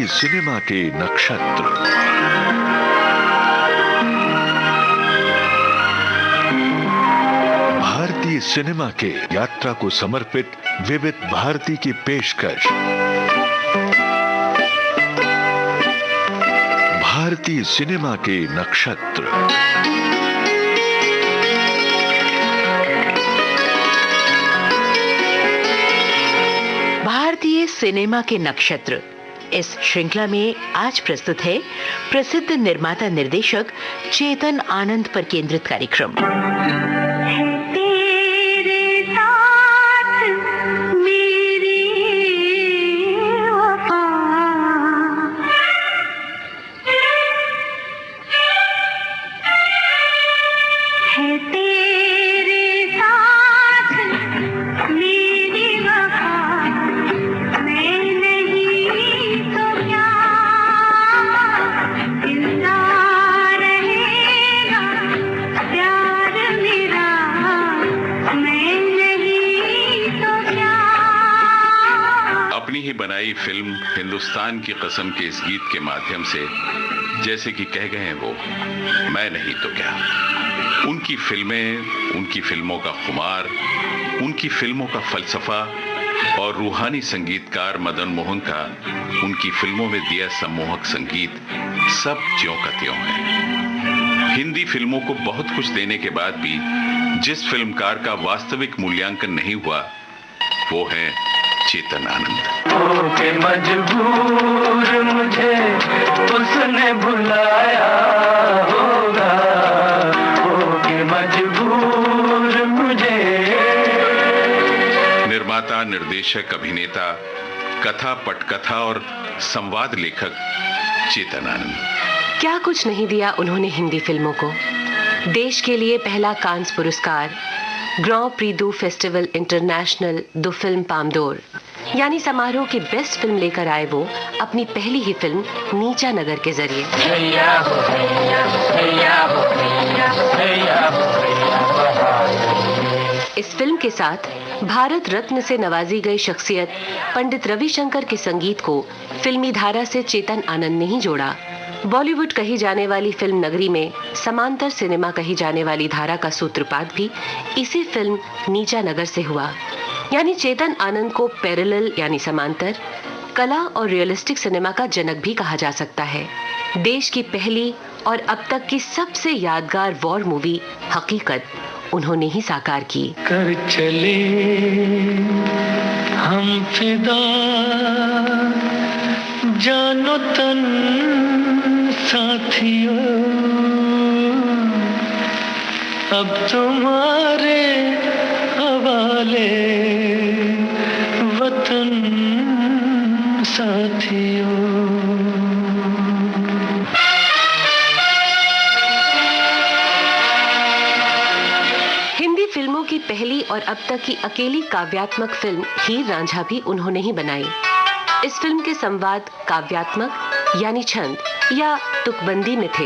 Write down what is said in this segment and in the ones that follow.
भारतीय सिनेमा के नक्षत्र। भारतीय सिनेमा के यात्रा को समर्पित विविध भारती की पेशकश। भारतीय सिनेमा के नक्षत्र। भारतीय सिनेमा के नक्षत्र इस श्रृंखला में आज प्रस्तुत है प्रसिद्ध निर्माता निर्देशक चेतन आनंद पर केंद्रित कार्यक्रम। बनाई फिल्म हिंदुस्तान की कसम के इस गीत के माध्यम से जैसे कि कह गए हैं वो, मैं नहीं तो क्या। उनकी फिल्में, उनकी फिल्मों का खुमार, उनकी फिल्मों का फलसफा और रूहानी संगीतकार मदन मोहन का उनकी फिल्मों में दिया सम्मोहक संगीत सब ज्यों का त्यों है। हिंदी फिल्मों को बहुत कुछ देने के बाद भी जिस फिल्मकार का वास्तविक मूल्यांकन नहीं हुआ वो है चेतन आनंद। होके मजबूर मुझे उसने बुलाया होगा, होके मजबूर मुझे। निर्माता, निर्देशक, अभिनेता, कथा, पटकथा और संवाद लेखक चेतन आनंद। क्या कुछ नहीं दिया उन्होंने हिंदी फिल्मों को। देश के लिए पहला कांस पुरस्कार, ग्रां प्री दू फेस्टिवल इंटरनेशनल दो फिल्म पामडोर यानी समारोह की बेस्ट फिल्म लेकर आए वो अपनी पहली ही फिल्म नीचा नगर के जरिए। इस फिल्म के साथ भारत रत्न से नवाजी गई शख्सियत पंडित रविशंकर के संगीत को फिल्मी धारा से चेतन आनंद ने ही जोड़ा। बॉलीवुड कही जाने वाली फिल्म नगरी में समांतर सिनेमा कही जाने वाली धारा का सूत्रपात भी इसी फिल्म नीचा नगर से हुआ। यानी चेतन आनंद को पैरेलल यानी समांतर, कला और रियलिस्टिक सिनेमा का जनक भी कहा जा सकता है। देश की पहली और अब तक की सबसे यादगार वॉर मूवी हकीकत उन्होंने ही साकार की। कर चले हम फिदा जानो तन साथियों, अब तुम्हारे हवाले वतन साथियों। हिंदी फिल्मों की पहली और अब तक की अकेली काव्यात्मक फिल्म हीर रांझा भी उन्होंने ही बनाई। इस फिल्म के संवाद काव्यात्मक यानी छंद या तुकबंदी में थे,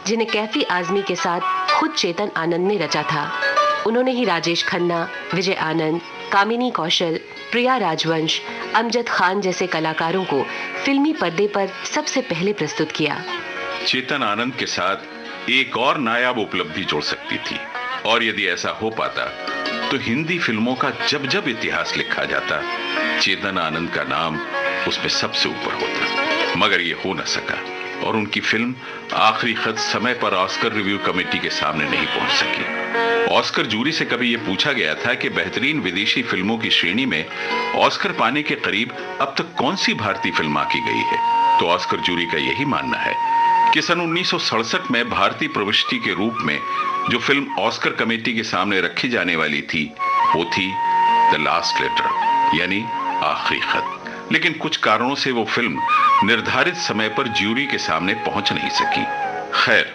जिन्हें कैफी आजमी के साथ खुद चेतन आनंद ने रचा था। उन्होंने ही राजेश खन्ना, विजय आनंद, कामिनी कौशल, प्रिया राजवंश, अमजद खान जैसे कलाकारों को फिल्मी पर्दे पर सबसे पहले प्रस्तुत किया। चेतन आनंद के साथ एक और नायाब उपलब्धि जुड़ सकती थी और यदि ऐसा हो पाता तो हिंदी फिल्मों का जब जब इतिहास लिखा जाता चेतन आनंद का नाम उसमें सबसे ऊपर होता, मगर ये हो न सका और उनकी फिल्म आखिरी खत समय पर ऑस्कर रिव्यू कमेटी के सामने नहीं पहुंच सकी। ऑस्कर जूरी से कभी यह पूछा गया था कि बेहतरीन विदेशी फिल्मों की श्रेणी में ऑस्कर पाने के करीब अब तक कौन सी भारतीय फिल्म आकी गई है, तो ऑस्कर जूरी का यही मानना है कि सन 1967 में भारतीय प्रविष्टि के रूप में जो फिल्म ऑस्कर कमेटी के सामने रखी जाने वाली थी वो थी द लास्ट लेटर यानी आखिरी खत। लेकिन कुछ कारणों से वो फिल्म निर्धारित समय पर ज्यूरी के सामने पहुंच नहीं सकी। खैर,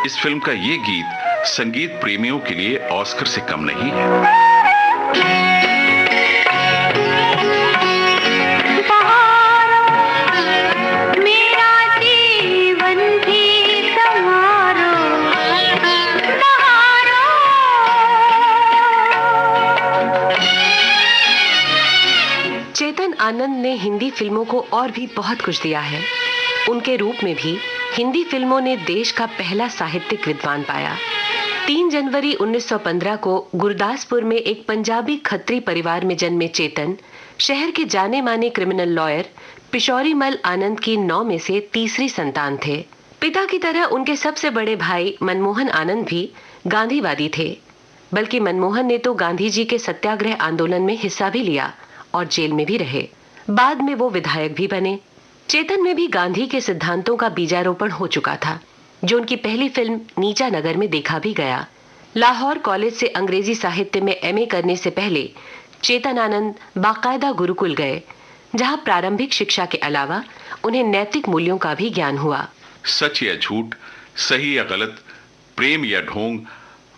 इस फिल्म का ये गीत संगीत प्रेमियों के लिए ऑस्कर से कम नहीं है। चेतन आनंद ने हिंदी फिल्मों को और भी बहुत कुछ दिया है। उनके रूप में भी हिंदी फिल्मों ने देश का पहला साहित्यिक विद्वान पाया। 3 जनवरी 1915 को गुरदासपुर में एक पंजाबी खत्री परिवार में जन्मे चेतन शहर के जाने माने क्रिमिनल लॉयर पिशौरीमल आनंद की 9 में से तीसरी संतान थे। पिता की तरह उनके सबसे बड़े भाई मनमोहन आनंद भी गांधीवादी थे, बल्कि मनमोहन ने तो गांधी जी के सत्याग्रह आंदोलन में हिस्सा भी लिया और जेल में भी रहे। बाद में वो विधायक भी बने। चेतन में भी गांधी के सिद्धांतों का बीजारोपण हो चुका था, जो उनकी पहली फिल्म नीचा नगर में देखा भी गया। लाहौर कॉलेज से अंग्रेजी साहित्य में एमए करने से पहले चेतन आनंद बाकायदा गुरुकुल गए, जहां प्रारंभिक शिक्षा के अलावा उन्हें नैतिक मूल्यों का भी ज्ञान हुआ। सच या झूठ, सही या गलत, प्रेम या ढोंग,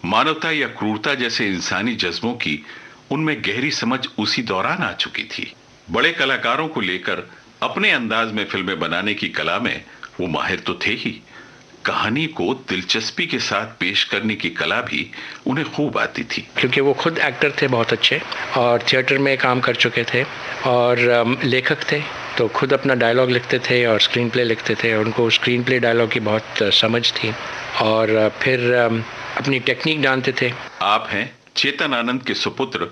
मानवता या क्रूरता जैसे इंसानी जज्बों की उनमें गहरी समझ उसी दौरान आ चुकी थी। बड़े कलाकारों को लेकर अपने अंदाज में फिल्में बनाने की कला में वो माहिर तो थे ही, कहानी को दिलचस्पी के साथ पेश करने की कला भी उन्हें खूब आती थी। क्योंकि वो खुद एक्टर थे बहुत अच्छे, और थिएटर में काम कर चुके थे, और लेखक थे, तो खुद अपना डायलॉग लिखते थे और स्क्रीन प्ले लिखते थे। और उनको स्क्रीन प्ले डायलॉग की बहुत समझ थी, और फिर अपनी टेक्निक जानते थे। आप हैं चेतन आनंद के सुपुत्र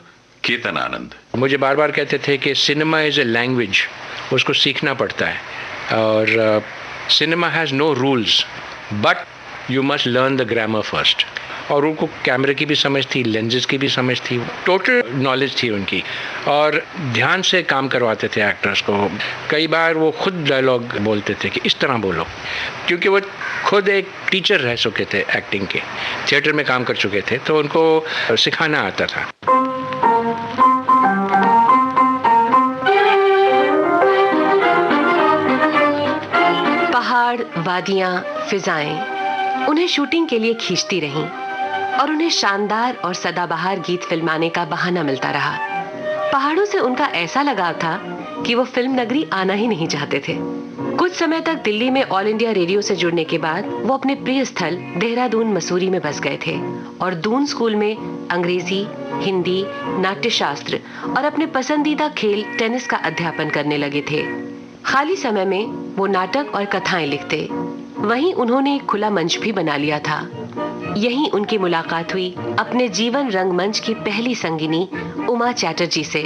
केतन आनंद। मुझे बार बार कहते थे कि सिनेमा इज़ ए लैंग्वेज, उसको सीखना पड़ता है, और cinema has no rules but you must learn the grammar first. और उनको कैमरे की भी समझ थी, लेंसेज की भी समझ थी, टोटल नॉलेज थी उनकी, और ध्यान से काम करवाते थे एक्टर्स को। कई बार वो खुद डायलॉग बोलते थे कि इस तरह बोलो, क्योंकि वो खुद एक टीचर रह चुके थे एक्टिंग के, थिएटर में काम कर चुके थे, तो उनको सिखाना आता था। पहाड़, वादियां, फिजाएं उन्हें शूटिंग के लिए खींचती रहीं, और उन्हें शानदार और सदाबहार गीत फिल्माने का बहाना मिलता रहा। पहाड़ों से उनका ऐसा लगाव था कि वो फिल्म नगरी आना ही नहीं चाहते थे। कुछ समय तक दिल्ली में ऑल इंडिया रेडियो से जुड़ने के बाद वो अपने प्रिय स्थल देहरादून मसूरी में बस गए थे, और दून स्कूल में अंग्रेजी, हिंदी, नाट्यशास्त्र और अपने पसंदीदा खेल टेनिस का अध्यापन करने लगे थे। खाली समय में वो नाटक और कथाएं लिखते। वहीं उन्होंने एक खुला मंच भी बना लिया था। यहीं उनकी मुलाकात हुई अपने जीवन रंगमंच की पहली संगिनी उमा चैटर्जी से,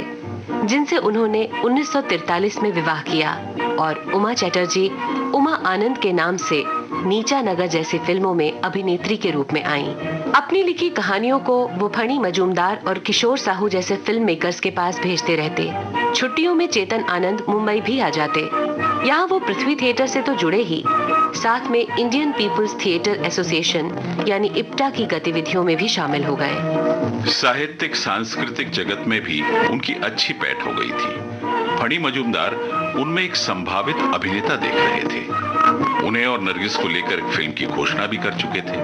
जिनसे उन्होंने 1943 में विवाह किया, और उमा चैटर्जी उमा आनंद के नाम से नीचा नगर जैसी फिल्मों में अभिनेत्री के रूप में आईं। अपनी लिखी कहानियों को वो फणी मजूमदार और किशोर साहू जैसे फिल्म मेकर्स के पास भेजते रहते। छुट्टियों में चेतन आनंद मुंबई भी आ जाते। यहाँ वो पृथ्वी थिएटर से तो जुड़े ही, साथ में इंडियन पीपुल्स थिएटर एसोसिएशन यानी इप्टा की गतिविधियों में भी शामिल हो गए। साहित्यिक सांस्कृतिक जगत में भी उनकी अच्छी पैठ हो गई थी। फणी मजूमदार उनमें एक संभावित अभिनेता देख रहे थे। उन्हें और नरगिस को लेकर एक फिल्म की घोषणा भी कर चुके थे,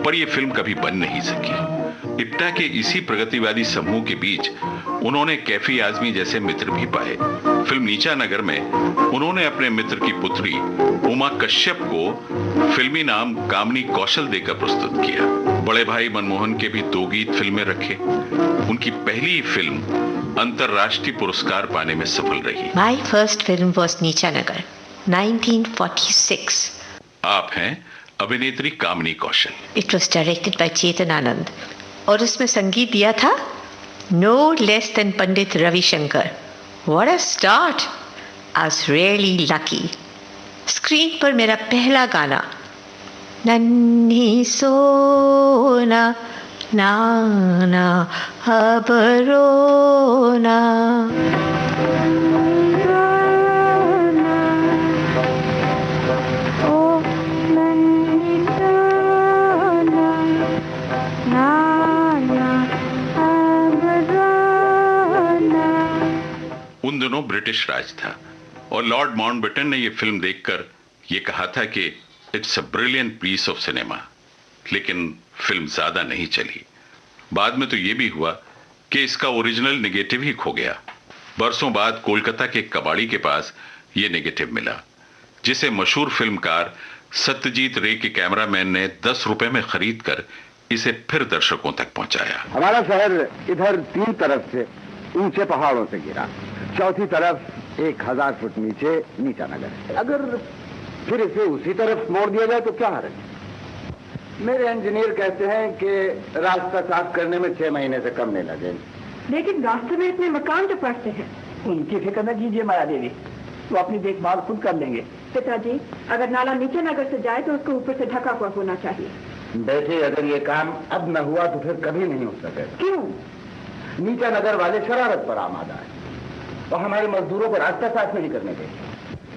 पर यह फिल्म कभी बन नहीं सकी। इप्टा के इसी प्रगतिवादी समूह के बीच उन्होंने कैफी आजमी जैसे मित्र भी पाए। फिल्म नीचा नगर में उन्होंने अपने मित्र की पुत्री उमा कश्यप को फिल्मी नाम कामनी कौशल देकर प्रस्तुत किया। बड़े भाई मनमोहन के भी 2 गीत फिल्में रखे। उनकी पहली फिल्म अंतरराष्ट्रीय पुरस्कार पाने में सफल रही। My first film was नीचा नगर, 1946. आप हैं अभिनेत्री कामनी कौशल। It was directed by Chetan Anand, और उसमें संगीत दिया था no less than Pandit Ravishankar. What a start! I was really lucky. Screen पर मेरा पहला गाना नन्ही सोना नाना अब रोना। उन दिनों ब्रिटिश राज था, और लॉर्ड माउंटबेटन ने यह फिल्म देखकर यह कहा था कि it's a brilliant piece of cinema, लेकिन फिल्म ज्यादा नहीं चली। बाद में तो यह भी हुआ कि इसका ओरिजिनल नेगेटिव ही खो गया। बरसों बाद कोलकाता के कबाड़ी के पास यह नेगेटिव मिला, जिसे मशहूर फिल्मकार सत्यजीत रे के कैमरामैन ने 10 रुपए में खरीद कर इसे फिर दर्शकों तक पहुंचाया। हमारा शहर इधर 3 तरफ से ऊंचे पहाड़ों से घिरा। चौथी तरफ 1000 फुट नीचे नीचा नगर। अगर फिर इसे उसी तरफ मोड़ दिया जाए तो क्या हर्ज? मेरे इंजीनियर कहते हैं कि रास्ता साफ करने में 6 महीने से कम नहीं लगे। लेकिन रास्ते में इतने मकान तो पड़ते हैं। उनकी फिक्र न कीजिए माया देवी, वो अपनी देखभाल खुद कर लेंगे। पिताजी, अगर नाला नीचे नगर से जाए तो उसको ऊपर से ढका हुआ होना चाहिए। बेटे, अगर ये काम अब न हुआ तो फिर कभी नहीं हो सकेगा। क्यों? नीचा नगर वाले शरारत पर आमादा है और हमारे मजदूरों को रास्ता साफ नहीं करने देंगे।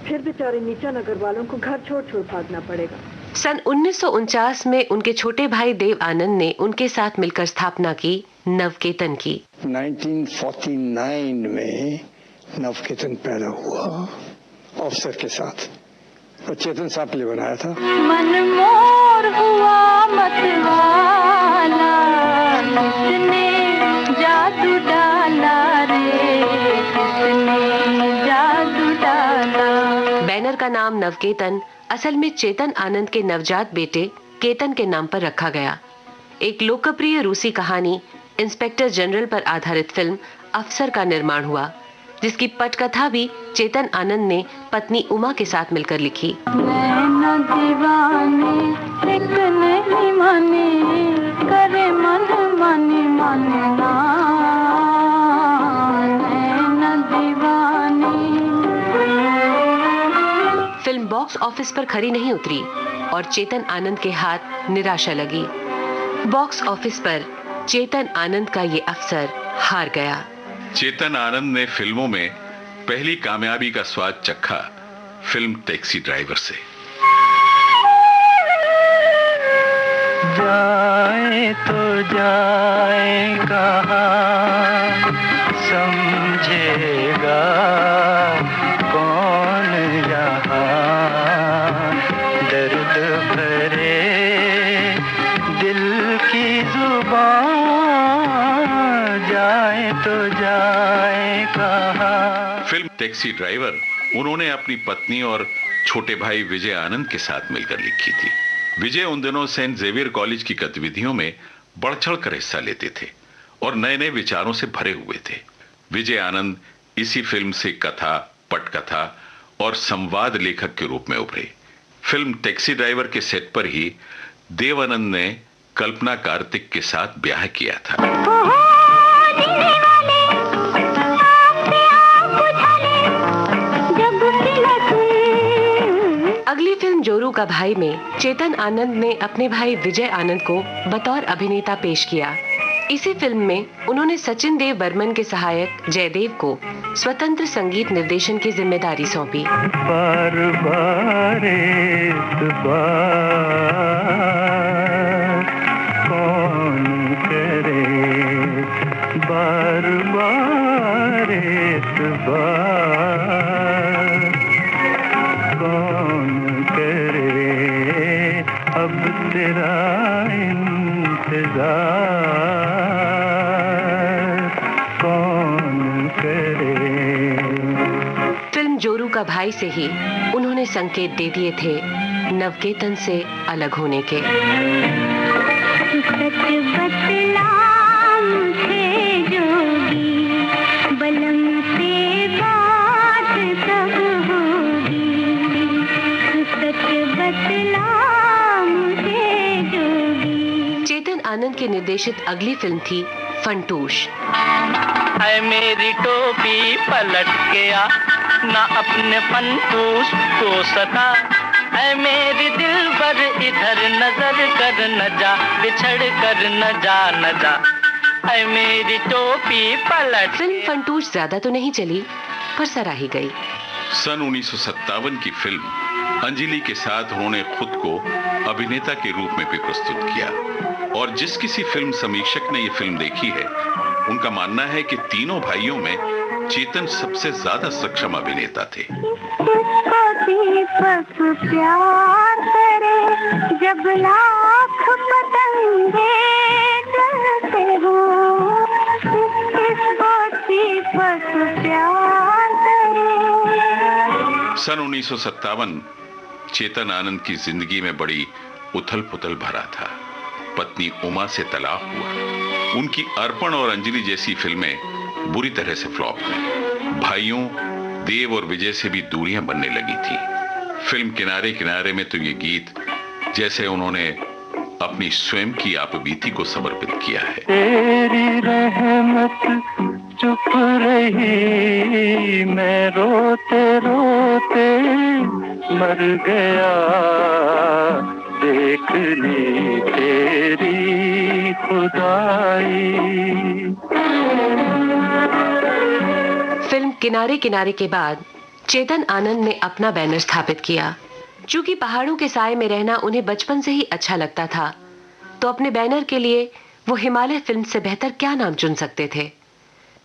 फिर बेचारे नीचा नगर वालों को घर छोड़ छोड़ भागना पड़ेगा। सन 1949 में उनके छोटे भाई देव आनंद ने उनके साथ मिलकर स्थापना की नवकेतन की। 1949 में नवकेतन पैदा हुआ अफसर के साथ, और चेतन साहब के लिए बनाया था। मन मोर हुआ मतवाला, किसने जादू डाला रे, किसने जादू डाला। बैनर का नाम नवकेतन असल में चेतन आनंद के नवजात बेटे केतन के नाम पर रखा गया। एक लोकप्रिय रूसी कहानी इंस्पेक्टर जनरल पर आधारित फिल्म अफसर का निर्माण हुआ, जिसकी पटकथा भी चेतन आनंद ने पत्नी उमा के साथ मिलकर लिखी। नैना दीवाने एक नहीं माने, करे मन माने माने ना, नैना दीवाने। फिल्म बॉक्स ऑफिस पर खरी नहीं उतरी और चेतन आनंद के हाथ निराशा लगी। बॉक्स ऑफिस पर चेतन आनंद का ये अफसर हार गया। चेतन आनंद ने फिल्मों में पहली कामयाबी का स्वाद चखा फिल्म टैक्सी ड्राइवर से। जाए तो जाए कहाँ, समझेगा कौन यहाँ, दर्द भरे दिल की जुबान, जाए तो जाए कहाँ। फिल्म टैक्सी ड्राइवर उन्होंने अपनी पत्नी और छोटे भाई विजय आनंद के साथ मिलकर लिखी थी। विजय उन दिनों सेंट जेवियर कॉलेज की गतिविधियों में बढ़-चढ़ कर हिस्सा लेते थे और नए-नए विचारों से भरे हुए थे। विजय आनंद इसी फिल्म से कथा, पटकथा और संवाद लेखक के रूप में उभरे। फिल्म टैक्सी ड्राइवर के सेट पर ही देवानंद ने कल्पना कार्तिक के साथ ब्याह किया था। अगली फिल्म जोरू का भाई में चेतन आनंद ने अपने भाई विजय आनंद को बतौर अभिनेता पेश किया। इसी फिल्म में उन्होंने सचिन देव बर्मन के सहायक जयदेव को स्वतंत्र संगीत निर्देशन की जिम्मेदारी सौंपी। बार बार कौन करे, बार बार कौन करे, अब तेरा इंतजार कौन करे। फिल्म जोरू का भाई से ही उन्होंने संकेत दे दिए थे नवकेतन से अलग होने के। सच बतला मुझे जोगी, बलम से बात कब होगी, सच बतला मुझे जोगी। चेतन आनंद के निर्देशित अगली फिल्म थी फंटूश। ऐ मेरी टोपी पलट गया, ना अपने फंटूश को सता, ऐ मेरी दिलबर इधर नजर कर न जा, बिछड़ कर न जा न जा, ऐ मेरी टोपी पलट। फिल्म फंटूश ज्यादा तो नहीं चली पर सराही गई। सन 1957 की फिल्म अंजलि के साथ उन्होंने खुद को अभिनेता के रूप में भी प्रस्तुत किया और जिस किसी फिल्म समीक्षक ने ये फिल्म देखी है उनका मानना है कि तीनों भाइयों में चेतन सबसे ज्यादा सक्षम अभिनेता थे। दीपक प्यार करे, जब लाख पतंगे जलते हो, किसको दीपक प्यार करे। सन 1957 चेतन आनंद की जिंदगी में बड़ी उथल पुथल भरा था। पत्नी उमा से तलाक हुआ। उनकी अर्पण और अंजलि जैसी फिल्में बुरी तरह से फ्लॉप हुई। भाइयों देव और विजय से भी दूरियां बनने लगी थी। फिल्म किनारे किनारे में तो ये गीत जैसे उन्होंने अपनी स्वयं की आपबीती को समर्पित किया है। तेरी रहमत चुप रही, मैं रोते रोते मर गया, देखनी तेरी खुदाई। फिल्म किनारे किनारे के बाद चेतन आनंद ने अपना बैनर स्थापित किया। चूंकि पहाड़ों के साए में रहना उन्हें बचपन से ही अच्छा लगता था, तो अपने बैनर के लिए वो हिमालय फिल्म से बेहतर क्या नाम चुन सकते थे।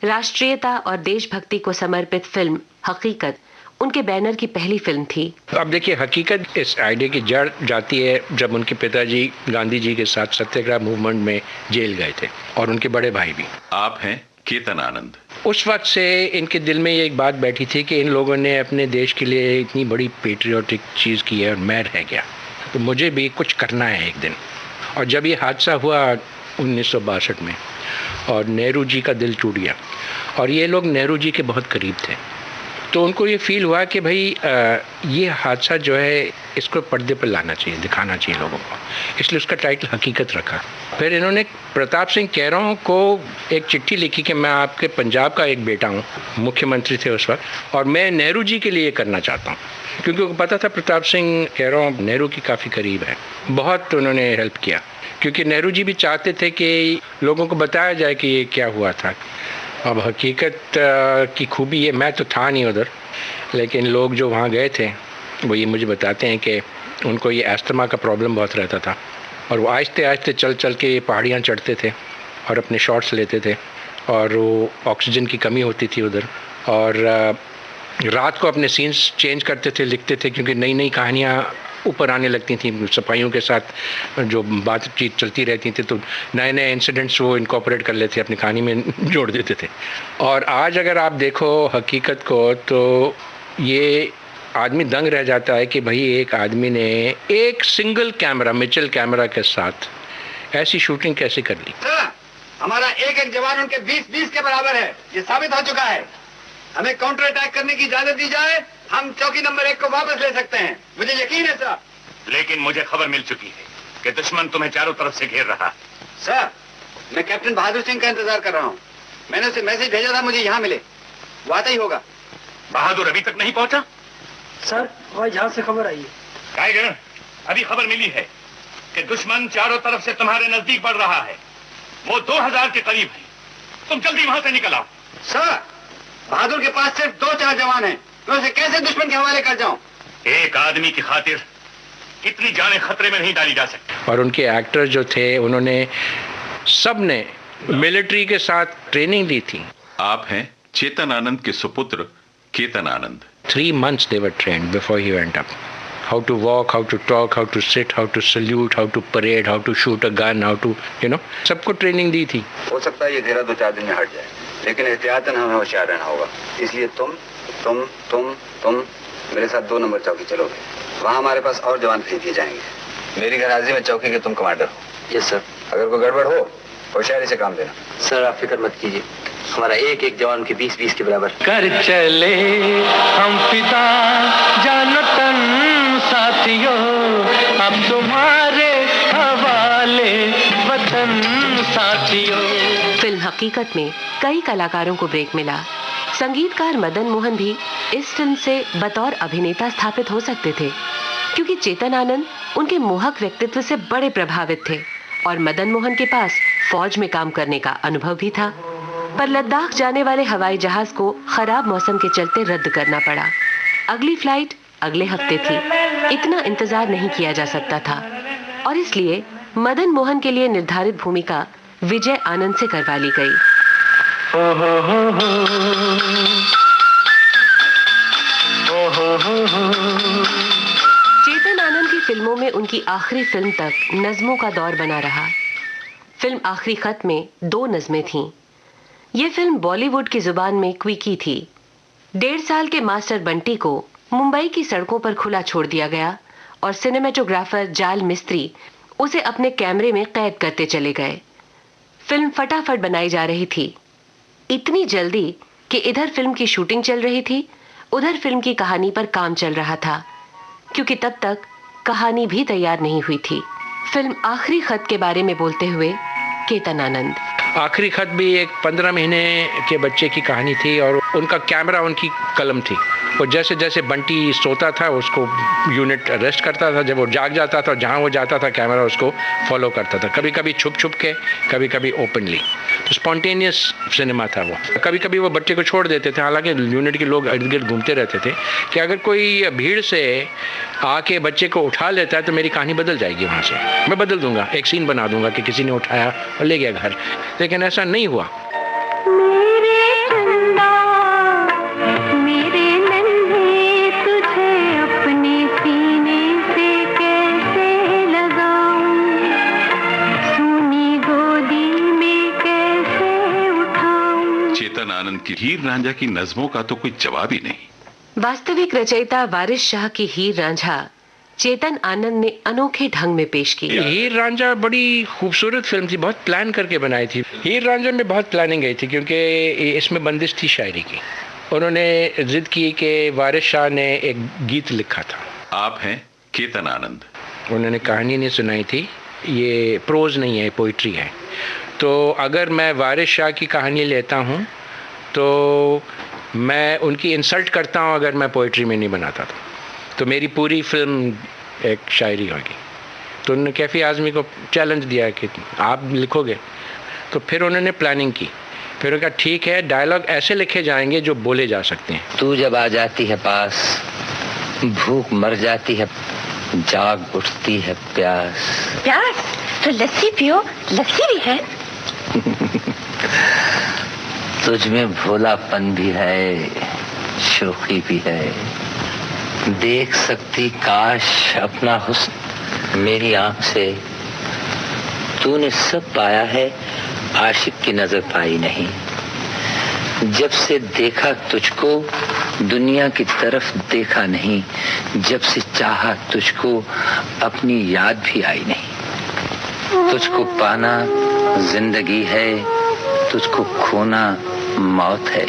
राष्ट्रीयता और देशभक्ति को समर्पित फिल्म हकीकत उनके बैनर की पहली फिल्म थी। अब देखिए, हकीकत इस आइडिया की जड़ जाती है जब उनके पिताजी गांधी जी के साथ सत्याग्रह मूवमेंट में जेल गए थे, और उनके बड़े भाई भी। आप हैं केतन आनंद। उस वक्त से इनके दिल में ये एक बात बैठी थी कि इन लोगों ने अपने देश के लिए इतनी बड़ी पेट्रियोटिक चीज़ की है और मैं रह गया, तो मुझे भी कुछ करना है एक दिन। और जब ये हादसा हुआ 1962 में और नेहरू जी का दिल टूट गया, और ये लोग नेहरू जी के बहुत करीब थे, तो उनको ये फील हुआ कि भाई ये हादसा जो है इसको पर्दे पर लाना चाहिए, दिखाना चाहिए लोगों को, इसलिए उसका टाइटल हकीकत रखा। फिर इन्होंने प्रताप सिंह कैरों को एक चिट्ठी लिखी कि मैं आपके पंजाब का एक बेटा हूँ, मुख्यमंत्री थे उस वक्त, और मैं नेहरू जी के लिए करना चाहता हूँ, क्योंकि उनको पता था प्रताप सिंह कैरों नेहरू के काफ़ी करीब है। बहुत उन्होंने हेल्प किया, क्योंकि नेहरू जी भी चाहते थे कि लोगों को बताया जाए कि ये क्या हुआ था। अब हकीकत की खूबी ये, मैं तो था नहीं उधर, लेकिन लोग जो वहाँ गए थे वो ये मुझे बताते हैं कि उनको ये अस्थमा का प्रॉब्लम बहुत रहता था, और वो आहिस्ते आहिस्ते चल चल के ये पहाड़ियाँ चढ़ते थे और अपने शॉट्स लेते थे, और वो ऑक्सीजन की कमी होती थी उधर, और रात को अपने सीन्स चेंज करते थे, लिखते थे, क्योंकि नई नई कहानियाँ ऊपर आने लगती थी। सिपाहियों के साथ जो बातचीत चलती रहती थी, तो नए नए इंसिडेंट्स वो इनकॉर्पोरेट कर लेते, अपनी कहानी में जोड़ देते थे। और आज अगर आप देखो हकीकत को, तो ये आदमी दंग रह जाता है कि भाई एक आदमी ने एक सिंगल कैमरा, मिचेल कैमरा के साथ ऐसी शूटिंग कैसे कर ली। हमारा एक एक जवान उनके 20-20 के बराबर है, ये साबित हो चुका है। हमें काउंटर अटैक करने की इजाजत दी जाए, हम चौकी नंबर 1 को वापस ले सकते हैं, मुझे यकीन है सर। लेकिन मुझे खबर मिल चुकी है कि दुश्मन तुम्हें चारों तरफ से घेर रहा है। सर, मैं कैप्टन बहादुर सिंह का इंतजार कर रहा हूँ। मैंने उसे मैसेज भेजा था मुझे यहाँ मिले, वो आता ही होगा। बहादुर अभी तक नहीं पहुंचा? सर, हवाई जहाज से खबर आई है। टाइगर, अभी खबर मिली है कि दुश्मन चारों तरफ से तुम्हारे नजदीक बढ़ रहा है, वो 2000 के करीब है। तुम जल्दी वहां से निकल आओ। सर, बहादुर के पास सिर्फ 2-4 जवान हैं, मैं उसे कैसे दुश्मन के हवाले कर जाऊं? एक आदमी की खातिर कितनी जानें खतरे में नहीं डाली जा सकती। और उनके एक्टर जो थे, उन्होंने सब ने मिलिट्री के साथ ट्रेनिंग दी थी। आप हैं चेतन आनंद के सुपुत्र केतन आनंद। 3 months they were trained before he went up. How to walk, how to talk, how to sit, how to salute, how to parade, how to shoot a gun, how to, सबको training दी थी। हो सकता है ये घेरा 2-4 दिन में हट जाए, लेकिन एहतियातन हमें होशियार रहना होगा। इसलिए तुम मेरे साथ 2 नंबर चौकी चलोगे। वहाँ हमारे पास और जवान भेज दिए जाएंगे। मेरी गराजी में चौकी के तुम कमांडर हो। Yes sir. अगर कोई गड़बड़ हो, होशियारी से काम लेना। सर, आप फिक्र मत कीजिए, हमारा एक एक जवान के 20-20 के बराबर। कर चले हम फिदा जानो तन साथियों, अब तुम्हारे हवाले वतन साथियों। फिल्म हकीकत में कई कलाकारों को ब्रेक मिला। संगीतकार मदन मोहन भी इस फिल्म से बतौर अभिनेता स्थापित हो सकते थे, क्योंकि चेतन आनंद उनके मोहक व्यक्तित्व से बड़े प्रभावित थे, और मदन मोहन के पास फौज में काम करने का अनुभव भी था। पर लद्दाख जाने वाले हवाई जहाज को खराब मौसम के चलते रद्द करना पड़ा। अगली फ्लाइट अगले हफ्ते थी, इतना इंतजार नहीं किया जा सकता था, और इसलिए मदन मोहन के लिए निर्धारित भूमिका विजय आनंद से करवा ली गई। चेतन आनंद की फिल्मों में उनकी आखिरी फिल्म तक नज़मों का दौर बना रहा। फिल्म आखिरी खत में 2 नज़में थीं। ये फिल्म बॉलीवुड की जुबान में क्विकी थी। 1.5 साल के मास्टर बंटी को मुंबई की सड़कों पर खुला छोड़ दिया गया, और सिनेमेटोग्राफर जाल मिस्त्री उसे अपने कैमरे में कैद करते चले गए। फिल्म फटाफट बनाई जा रही थी। इतनी जल्दी कि इधर फिल्म की शूटिंग चल रही थी, उधर फिल्म की कहानी पर काम चल रहा था, क्योंकि तब तक कहानी भी तैयार नहीं हुई थी। फिल्म आखिरी खत के बारे में बोलते हुए केतन आनंद। आखिरी खत भी एक 15 महीने के बच्चे की कहानी थी और उनका कैमरा उनकी कलम थी। और जैसे जैसे बंटी सोता था उसको यूनिट अरेस्ट करता था, जब वो जाग जाता था जहाँ वो जाता था कैमरा उसको फॉलो करता था, कभी कभी छुप छुप के, कभी कभी ओपनली। तो स्पॉन्टेनियस सिनेमा था वो। कभी कभी वो बच्चे को छोड़ देते थे, हालांकि यूनिट के लोग इर्द गिर्द घूमते रहते थे कि अगर कोई भीड़ से आके बच्चे को उठा लेता है तो मेरी कहानी बदल जाएगी, वहाँ से मैं बदल दूंगा, एक सीन बना दूंगा कि किसी ने उठाया और ले गया घर। लेकिन ऐसा नहीं हुआ। चेतन आनंद की हीर रांझा की नज़्मों का तो कोई जवाब ही नहीं। वास्तविक रचयिता वारिस शाह की हीर रांझा चेतन आनंद ने अनोखे ढंग में पेश की। हीर रांझा बड़ी खूबसूरत फिल्म थी, बहुत प्लान करके बनाई थी। हीर रांझा में बहुत प्लानिंग गई थी क्योंकि इसमें बंदिश थी शायरी की। उन्होंने जिद की कि वारिस शाह ने एक गीत लिखा था। आप हैं केतन आनंद। उन्होंने कहानी नहीं सुनाई थी, ये प्रोज नहीं है, पोइट्री है। तो अगर मैं वारिस शाह की कहानी लेता हूँ तो मैं उनकी इंसल्ट करता हूँ अगर मैं पोइट्री में नहीं बनाता तो मेरी पूरी फिल्म एक शायरी होगी। तो उन्होंने कैफी आज़मी को चैलेंज दिया कि आप लिखोगे। तो फिर उन्होंने प्लानिंग की, फिर उन्होंने कहा ठीक है, डायलॉग ऐसे लिखे जाएंगे जो बोले जा सकते हैं। तू जब आ जाती है पास, भूख मर जाती है, जाग उठती है प्यास। प्यास तो लस्सी पियो, लस्सी भी है। तुझ में भोलापन भी है, शोखी भी है। देख सकती काश अपना हुस्न मेरी आंख से। तूने सब पाया है, आशिक की नजर पाई नहीं। जब से देखा तुझको दुनिया की तरफ देखा नहीं। जब से चाहा तुझको अपनी याद भी आई नहीं। तुझको पाना जिंदगी है, तुझको खोना मौत है।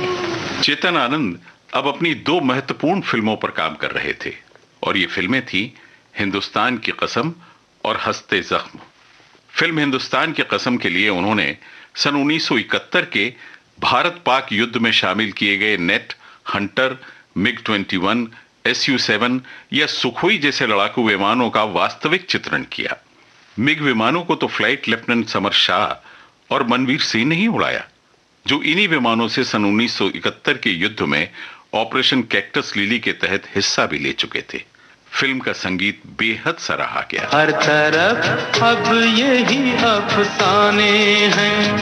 चेतन आनंद अब अपनी 2 महत्वपूर्ण फिल्मों पर काम कर रहे थे और ये फिल्में थी हिंदुस्तान की कसम और हंसते जख्म। फिल्म हिंदुस्तान की कसम के लिए उन्होंने सन 1971 के भारत पाक युद्ध में शामिल किए गए नेट, हंटर, MiG-21, Su-7 या सुखोई जैसे लड़ाकू विमानों का वास्तविक चित्रण किया। मिग विमानों को तो फ्लाइट लेफ्टिनेंट समर शाह और मनवीर सिंह ने ही उड़ाया, जो इन्हीं विमानों से सन 1971 के युद्ध में ऑपरेशन कैक्टस लिली के तहत हिस्सा भी ले चुके थे। फिल्म का संगीत बेहद सराहा गया। हर तरफ अब यही अफसाने हैं,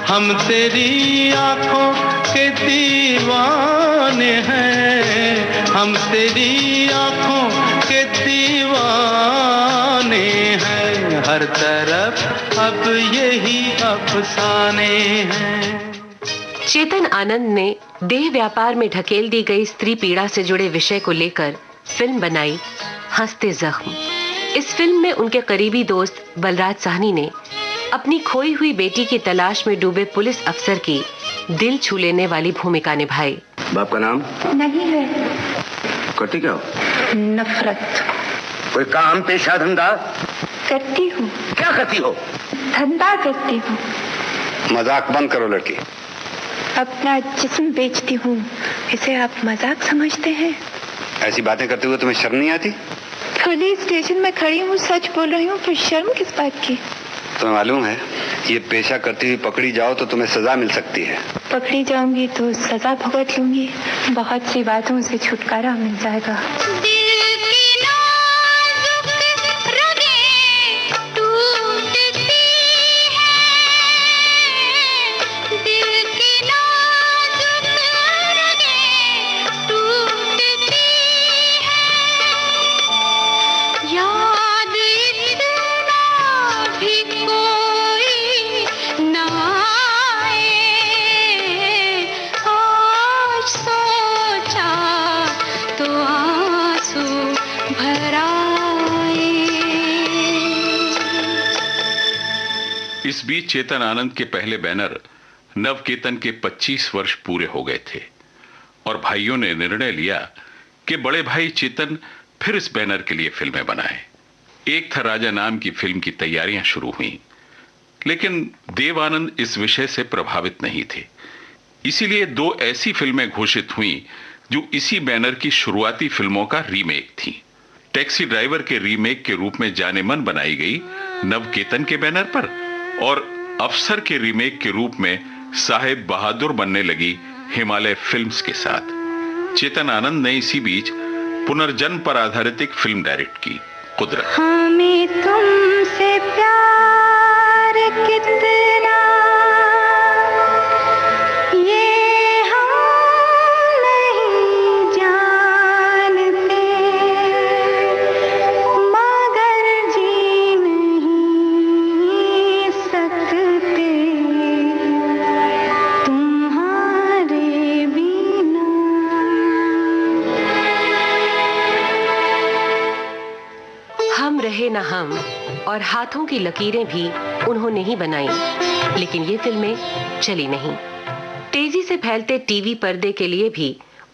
हम तेरी आंखों के दीवाने हैं, हम तेरी आंखों के दीवाने हैं। हर तरफ अब यही अफसाने हैं। चेतन आनंद ने देह व्यापार में ढकेल दी गई स्त्री पीड़ा से जुड़े विषय को लेकर फिल्म बनाई हंसते जख्म। इस फिल्म में उनके करीबी दोस्त बलराज साहनी ने अपनी खोई हुई बेटी की तलाश में डूबे पुलिस अफसर की दिल छू लेने वाली भूमिका निभाई। बाप का नाम नहीं है। करती क्या हो? नफरत। कोई काम पेशा धंधा करती हूँ। क्या करती हो? धंधा करती हूँ। मजाक बंद करो लड़की। अपना जिस्म बेचती हूँ, इसे आप मजाक समझते हैं? ऐसी बातें करते हुए तुम्हें शर्म नहीं आती? पुलिस स्टेशन में खड़ी हूँ, सच बोल रही हूँ, फिर शर्म किस बात की? तुम्हें मालूम है ये पेशा करती हुई पकड़ी जाओ तो तुम्हें सजा मिल सकती है। पकड़ी जाऊंगी तो सजा भुगत लूंगी, बहुत सी बातों से छुटकारा मिल जाएगा। इस बीच चेतन आनंद के पहले बैनर नवकेतन के 25 वर्ष पूरे हो गए थे और भाइयों ने निर्णय लिया कि बड़े भाई चेतन फिर इस बैनर के लिए फिल्में बनाए। एक था राजा नाम की फिल्म की तैयारियां शुरू हुई, लेकिन देव आनंद इस विषय से प्रभावित नहीं थे। इसीलिए 2 ऐसी फिल्में घोषित हुई जो इसी बैनर की शुरुआती फिल्मों का रीमेक थी। टैक्सी ड्राइवर के रीमेक के रूप में जानेमन बनाई गई नवकेतन के बैनर पर, और अफसर के रीमेक के रूप में साहेब बहादुर बनने लगी हिमालय फिल्म्स के साथ। चेतन आनंद ने इसी बीच पुनर्जन्म पर आधारित एक फिल्म डायरेक्ट की, कुदरत। हमें तुमसे प्यार कितना ये हम नहीं जानते, मगर जी नहीं सकते तुम्हारे बिना। हम रहे न हम और हाथों की लकीरें भी उन्होंने ही बनाई, लेकिन ये फिल्में चली नहीं। तेजी से फैलते टीवी पर्दे के लिए भी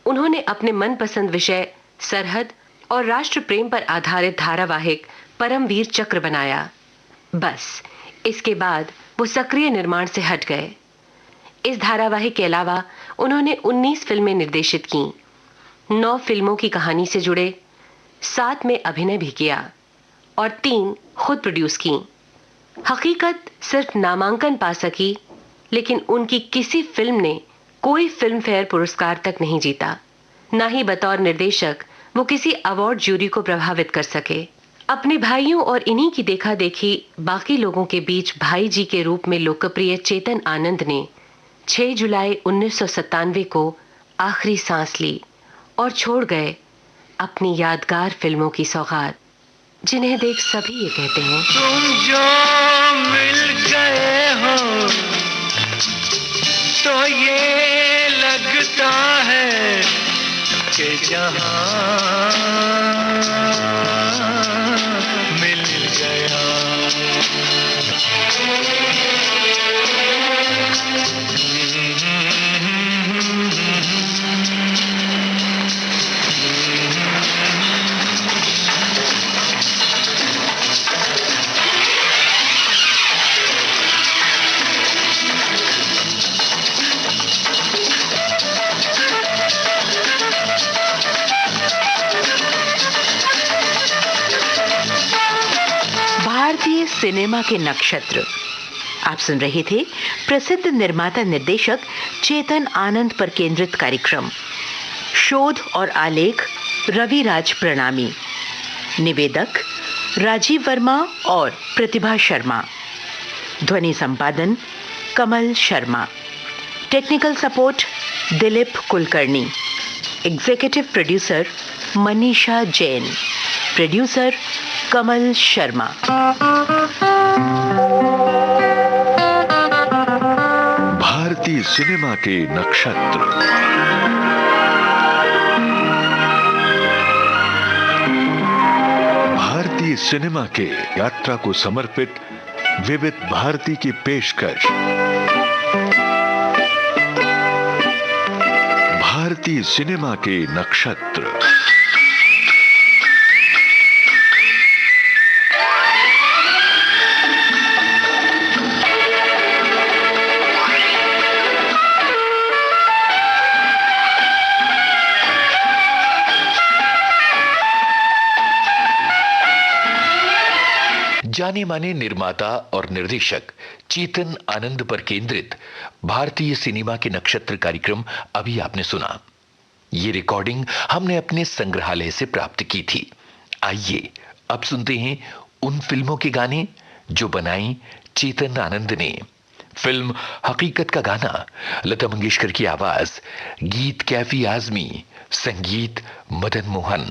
उन्होंने अपने मनपसंद विषय सरहद और राष्ट्र प्रेम पर आधारित धारावाहिक परमवीर चक्र बनाया। बस इसके बाद वो सक्रिय निर्माण से हट गए। इस धारावाहिक के अलावा उन्होंने 19 फिल्में निर्देशित की, 9 फिल्मों की कहानी से जुड़े, 7 में अभिनय भी किया और 3 खुद प्रोड्यूस की। हकीकत सिर्फ नामांकन पा सकी, लेकिन उनकी किसी फिल्म ने कोई फिल्म फेयर पुरस्कार तक नहीं जीता। ना ही बतौर निर्देशक वो किसी अवार्ड जूरी को प्रभावित कर सके। अपने भाइयों और इन्हीं की देखा देखी बाकी लोगों के बीच भाई जी के रूप में लोकप्रिय चेतन आनंद ने 6 जुलाई 1997 को आखिरी सांस ली और छोड़ गए अपनी यादगार फिल्मों की सौगात, जिन्हें देख सभी ये कहते हैं, तुम जो मिल गए हो तो ये लगता है कि जहां मिल गया। भारतीय सिनेमा के नक्षत्र। आप सुन रहे थे प्रसिद्ध निर्माता निर्देशक चेतन आनंद पर केंद्रित कार्यक्रम। शोध और आलेख रविराज प्रणामी, निवेदक राजीव वर्मा और प्रतिभा शर्मा, ध्वनि संपादन Kamal Sharma, technical support Dilip Kulkarni, executive producer Manisha Jain, producer Kamal Sharma. भारतीय सिनेमा के नक्षत्र। भारतीय सिनेमा के यात्रा को समर्पित विविध भारती की पेशकश। भारतीय सिनेमा के नक्षत्र। जाने माने निर्माता और निर्देशक चेतन आनंद पर केंद्रित भारतीय सिनेमा के नक्षत्र कार्यक्रम अभी आपने सुना। ये रिकॉर्डिंग हमने अपने संग्रहालय से प्राप्त की थी। आइए अब सुनते हैं उन फिल्मों के गाने जो बनाई चेतन आनंद ने। फिल्म हकीकत का गाना, लता मंगेशकर की आवाज, गीत कैफी आजमी, संगीत मदन मोहन।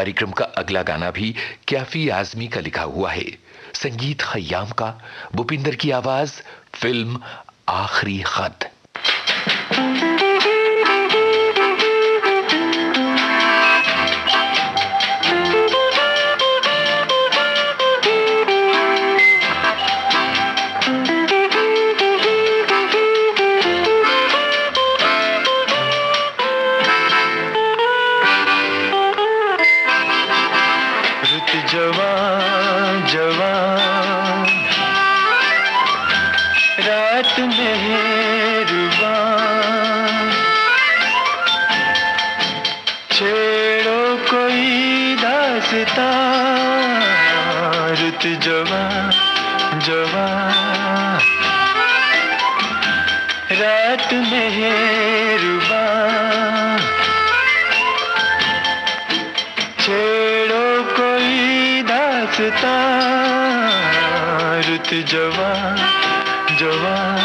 कार्यक्रम का अगला गाना भी कैफी आजमी का लिखा हुआ है, संगीत खयाम का, भूपिंदर की आवाज, फिल्म आखिरी खत। जवान जवान रात मेहरबान, छेड़ो कोई दास्तां, रुत जवान जवान रात मेहरबान, छेड़ो कोई दास्तां, रुत जवान जवान।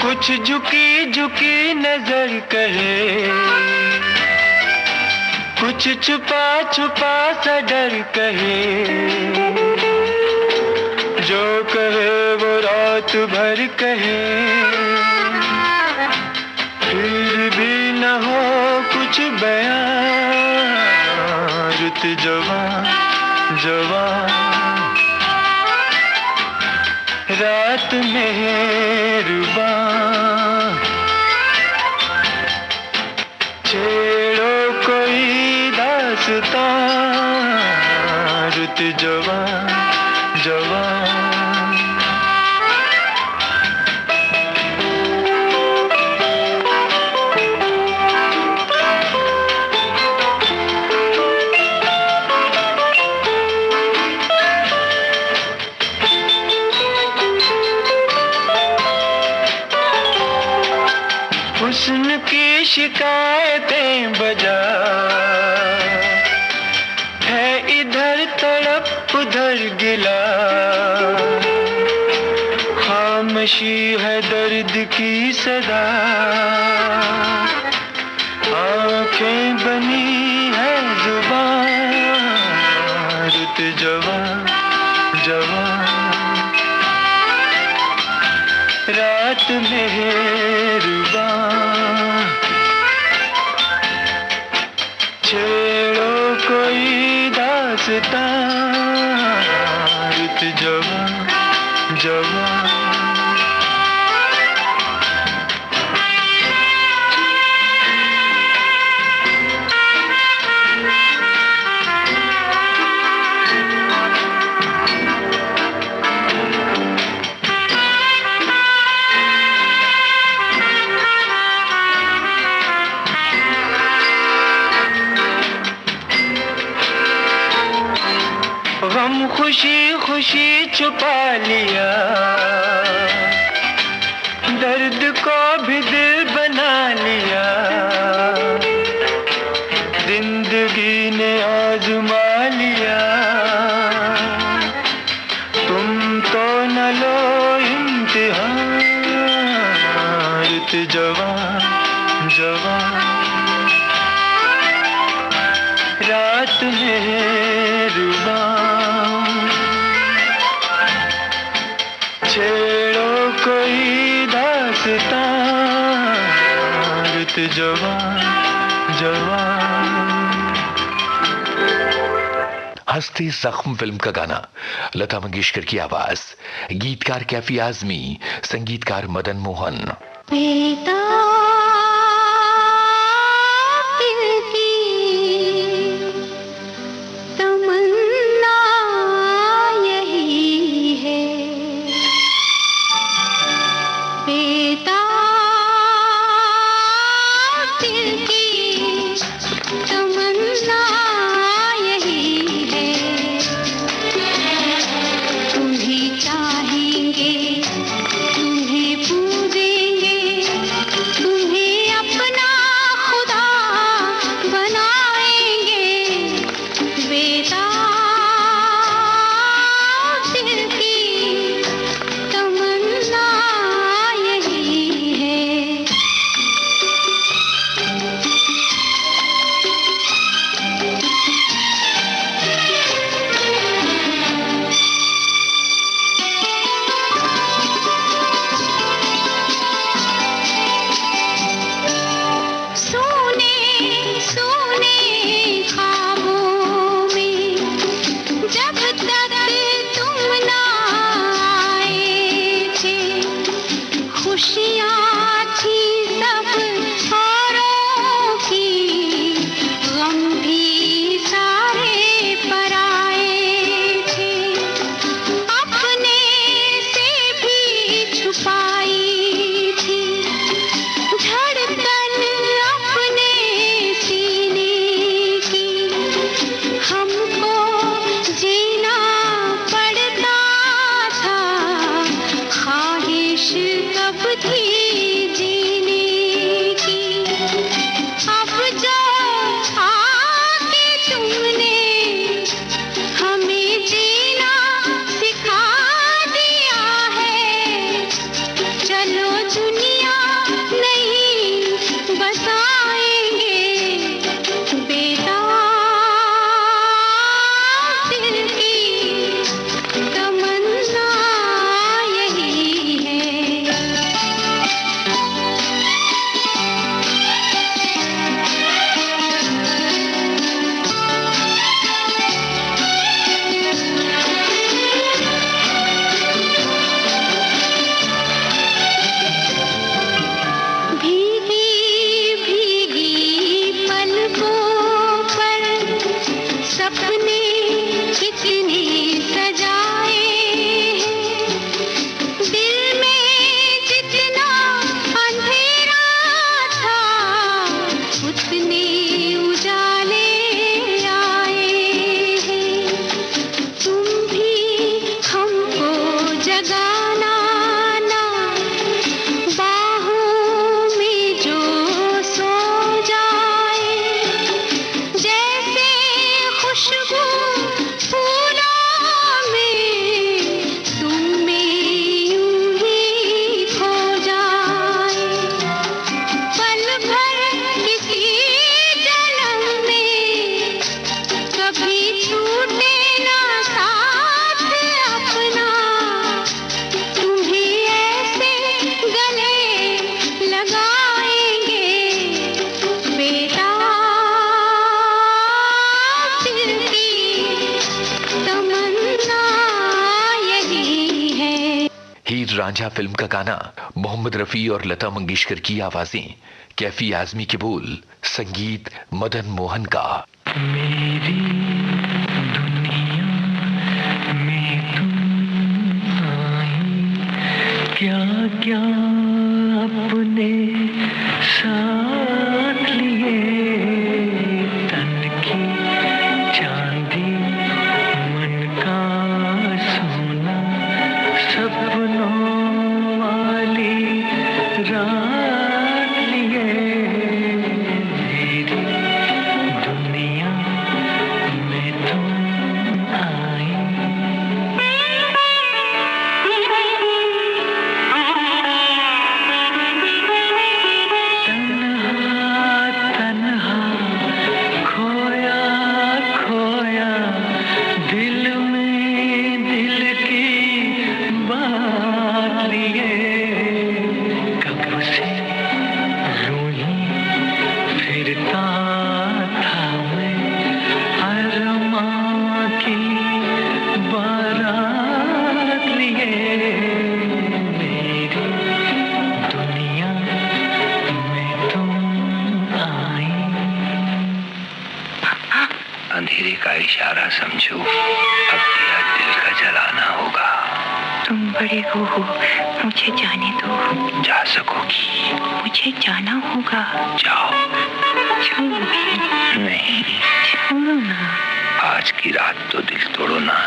कुछ झुकी झुकी नजर कहे, कुछ छुपा छुपा सा डर कहे, जो कहे वो रात भर कहे, फिर भी न हो कुछ बयां, रुत जवान जवान रात मेहरबान, छेड़ो कोई दास्तां, रुत जवान जवान। हुस्न की शिकायतें बजा है, इधर तड़प उधर गिला, खामोशी है दर्द की सदा, आंखें बनी है जुबान, रुत जवान जवान रात मेहरबान, छेड़ो कोई दास्तां, रुत जवान जवान। गम खुशी खुशी छुपा लिया, दर्द को भी दिल बना लिया, जिंदगी ने आजमा लिया, तुम तो न लो इम्तिहान, रुत जवान जवान रात मेहरबान, छेड़ो कोई दास्तां, रुत जवान जवान। हस्ती जख्म फिल्म का गाना, लता मंगेशकर की आवाज, गीतकार कैफी आजमी, संगीतकार मदन मोहन। चाह तूने ख्वाबों में, जब तक तुम ना आए थे, खुशियाँ थी सब औरों की, गम भी सारे पराए थे, अपने से भी छुपाई थी धड़कन अपने सीने की, हमको जीना पड़ता था, ख्वाहिश कब थी जीने की, अब जो आके तुमने हमें जीना सिखा दिया है, चलो दुनिया नहीं बसाएंगे बेताब दिल की तमन्ना यही है। भीगी भीगी पलकों पर सपने कितने सजाए हैं, दिल में जितना अंधेरा था उतने उजाले आए हैं, तुम भी हमको जगाना ना, बाहों में जो सो जाए, जैसे खुशबू फूलों में तुम में यूं ही खो जाए, पल भर किसी जन्म में कभी छूटे ना साथ अपना, तुम्हें ऐसे गले लगाएंगे बेताब दिल की तमन्ना यही है। हीर रांझा फिल्म का गाना मोहम्मद रफी और लता मंगेशकर की आवाजें, कैफी आजमी के बोल, संगीत मदन मोहन का। मेरी दुनिया में तुम आई, क्या क्या अपने साथ लिए, तन की चांदी मन का सोना, सपनों वाली रात लिए, मेरी दुनिया में तुम आई। तन्हा खोया खोया दिल में दिल की बात लिए, कब से यूं ही फिरता था मैं, अरमां की बारात लिए, मेरी दुनिया में तुम आई। अंधेरे का इशारा समझो, अब दिया दिल का जलाना होगा। तुम बड़े हो, मुझे जाने दो। जा सकोगी? मुझे जाना होगा। जाओ। छोड़ो भी नहीं, छोड़ो ना। आज की रात तो दिल तोड़ो ना।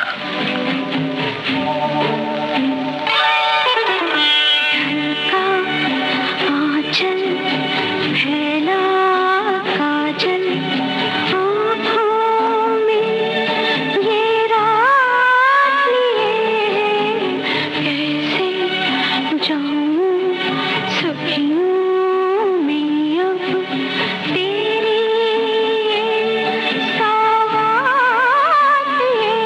आंचल फैला काजल आँखों में ये रात लिए, कैसे जाऊं सखियों में अब तेरी सौगात लिए,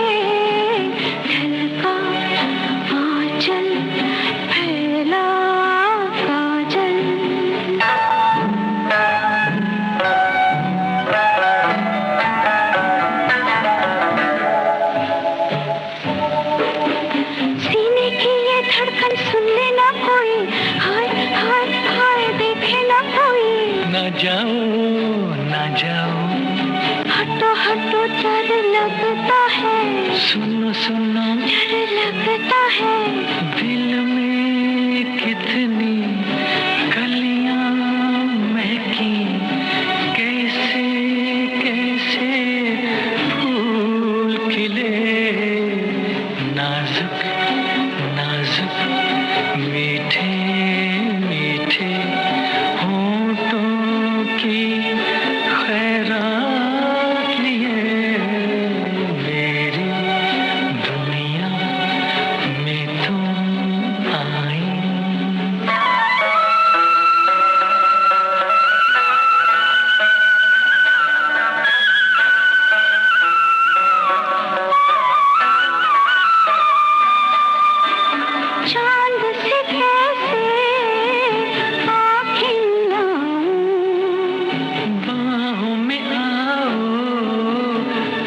जाओ। हटो हटो डर लगता है, सुनो सुनो डर लगता है। दिल में कितनी कलियां महकी, कैसे कैसे फूल खिले। नाजुक नाजुक मीठे मीठे होठों की खैरात लिए, मेरी दुनिया में तुम आई। चांद से कैसे आँखें लाऊं, बाहों में आओ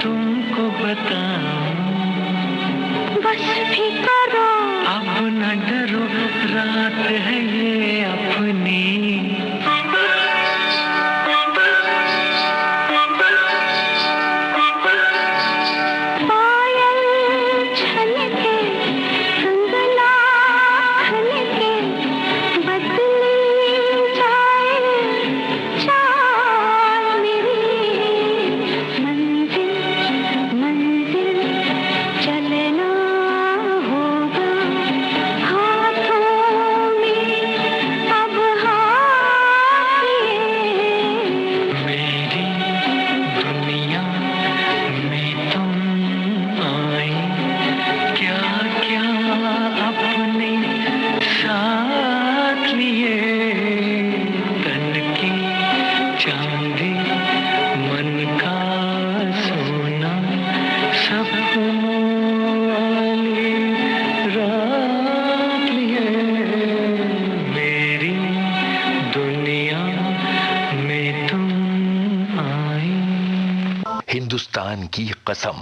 तुमको बताऊं। बस भी करो अब न डरो, रात है ये अपनी। पायल छलके, कंगना खलके, बदली जाए चाल मेरी। मंजिल मंजिल चलना होगा, हाथों में अब हाथ लिए। मेरी दुनिया में तुम आई, क्या क्या अपने साथ लिए। तन की चांदी मन का सोना, सपनों वाली रात लिए। मेरी दुनिया में तुम आई। हिंदुस्तान की कसम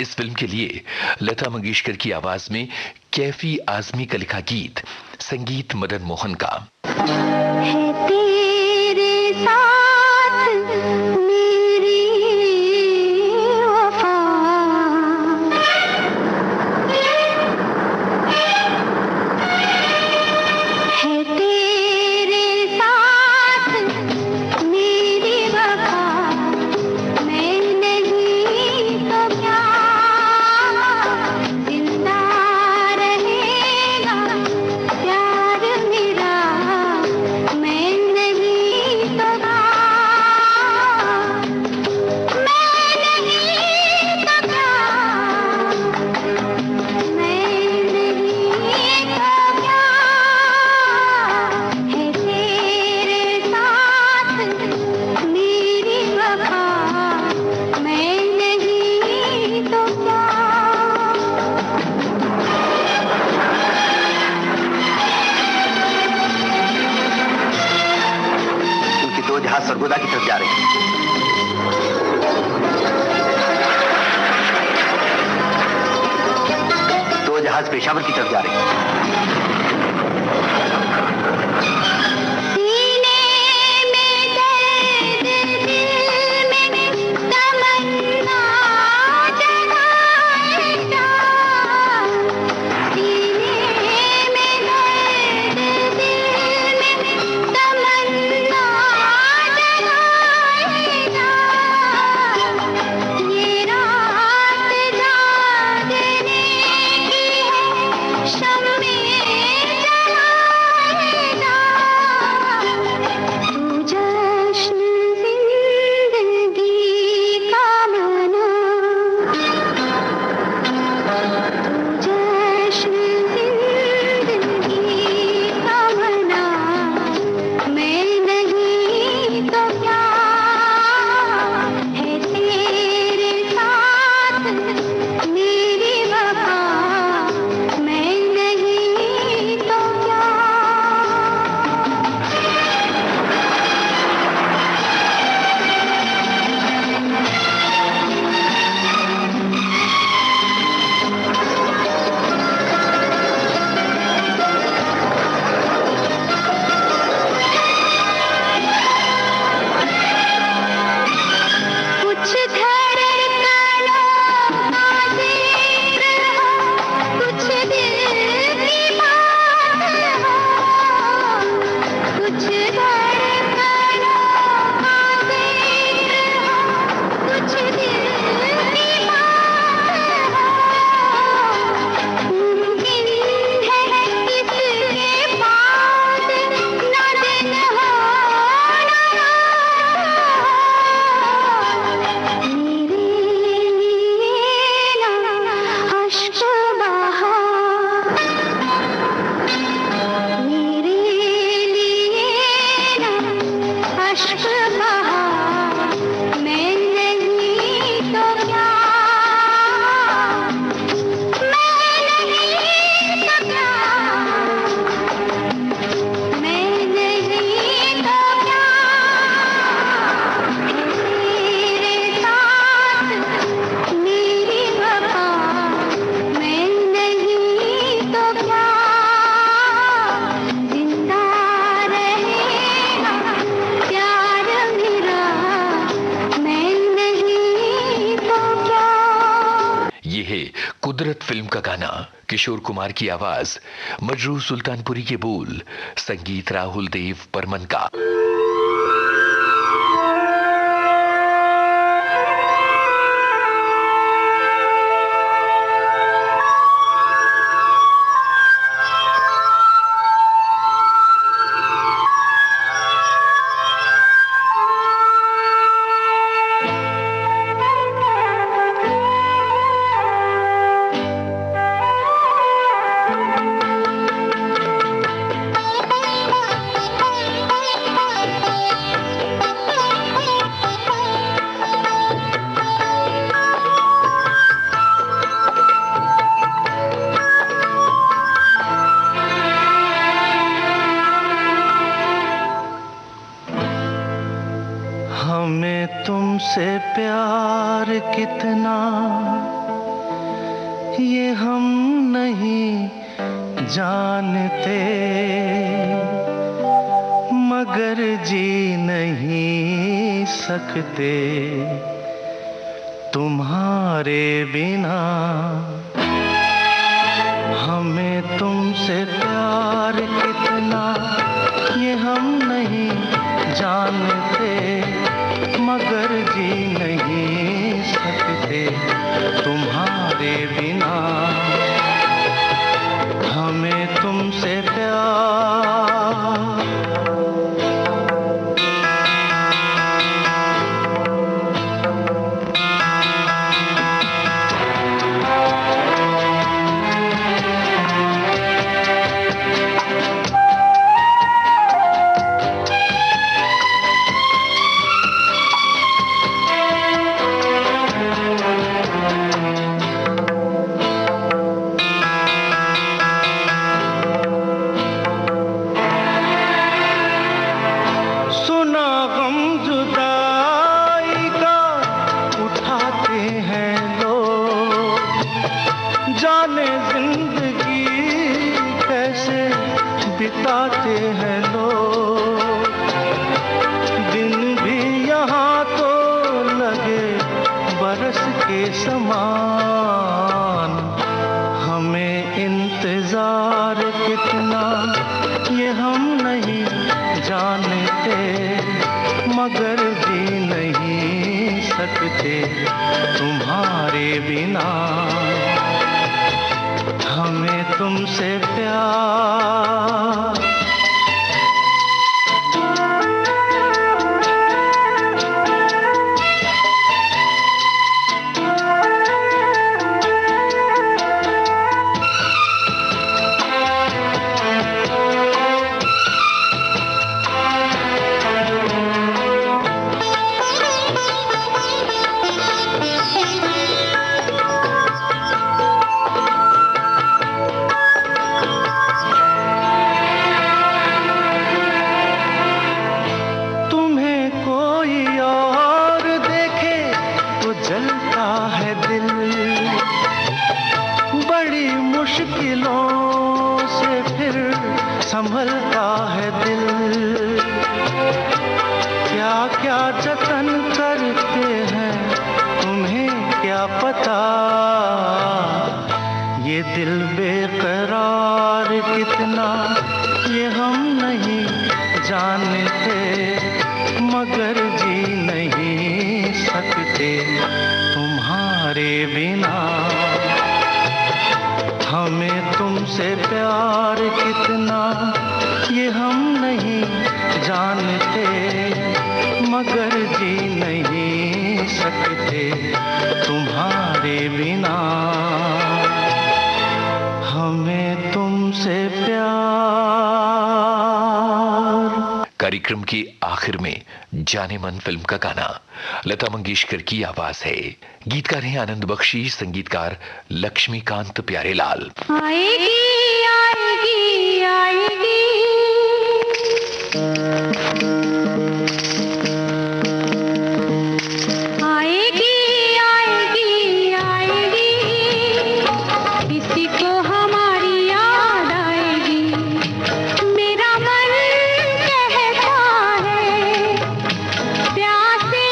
इस फिल्म के लिए लता मंगेशकर की आवाज में कैफी आजमी का लिखा गीत, संगीत मदन मोहन का। है तेरे साथ मेरी वफा, है तेरे साथ मेरी वफा। मैं नहीं तो क्या जिंदा रहेगा प्यार मेरा। मैं नहीं तो क्या, मैं नहीं तो क्या, मैं नहीं तो क्या। है तेरे साथ मेरी वफा, मैं नहीं तो क्या। उनके दो जहाज सरगोदा की तरफ जा रहे हैं। दो जहाज पेशावर की तरफ जा रहे हैं। सीने में दर्द, दिल में तमन्ना जगाएगा। सीने में दर्द, दिल में तमन्ना जगाएगा। ये रात जागने की है, शम्मे कुदरत फिल्म का गाना, किशोर कुमार की आवाज, मजरू सुल्तानपुरी के बोल, संगीत राहुल देव बर्मन का। हमें तुमसे प्यार कितना ये हम नहीं जानते, मगर जी नहीं सकते तुम्हारे बिना। हमें तुमसे प्यार कितना ये हम नहीं जानते, मगर जी नहीं सकते तुम्हारे बिना। हमें तुमसे प्यार बिताते हैं लोग, दिन भी यहाँ तो लगे बरस के समान। हमें इंतजार कितना ये हम नहीं जानते, मगर जी नहीं सकते तुम्हारे बिना। हमें तुमसे प्यार संभलता है दिल। क्या क्या जतन करते हैं तुम्हें क्या पता, ये दिल बेकरार कितना ये हम नहीं जानते, मगर जी नहीं सकते तुम्हारे बिना। हमें तुमसे प्यार कितना ये हम नहीं जानते, मगर जी नहीं सकते तुम्हारे बिना। हमें तुमसे प्यार। कार्यक्रम की आखिर में जाने मन फिल्म का गाना, लता मंगेशकर की आवाज है, गीतकार हैं आनंद बख्शी, संगीतकार लक्ष्मीकांत प्यारेलाल। आएगी आएगी आएगी आएगी आएगी आएगी, किसी को हमारी याद आएगी। मेरा मन कहता है प्यासे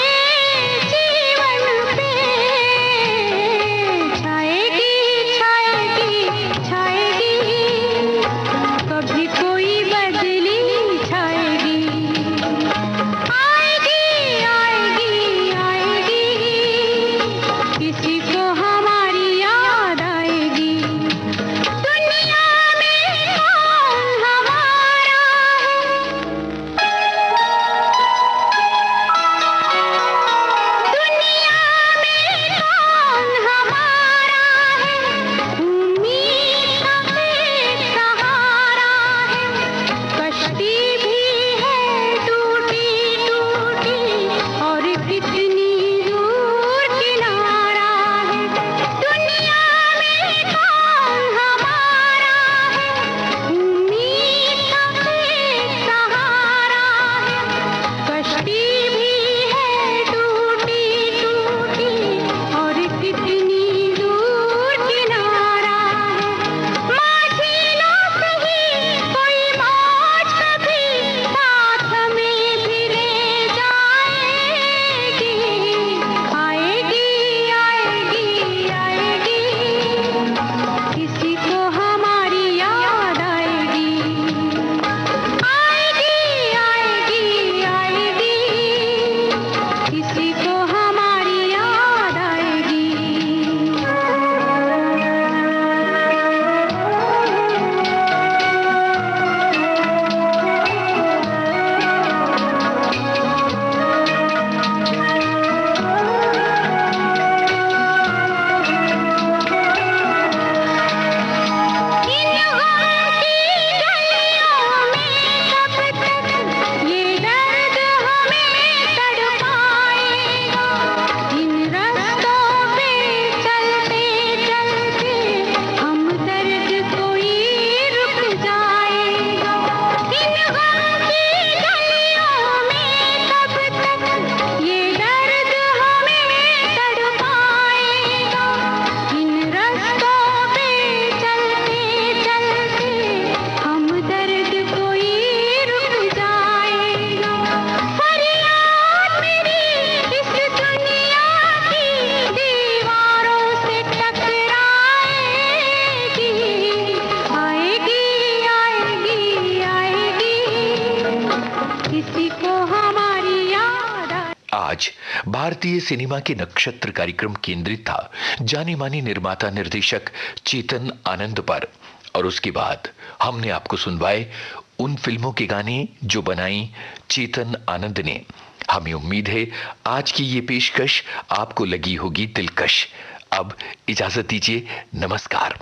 जीवन पे छाएगी आज भारतीय सिनेमा के नक्षत्र कार्यक्रम केंद्रित था जाने माने निर्माता निर्देशक चेतन आनंद पर, और उसके बाद हमने आपको सुनवाए उन फिल्मों के गाने जो बनाई चेतन आनंद ने। हमें उम्मीद है आज की ये पेशकश आपको लगी होगी दिलकश। अब इजाजत दीजिए, नमस्कार।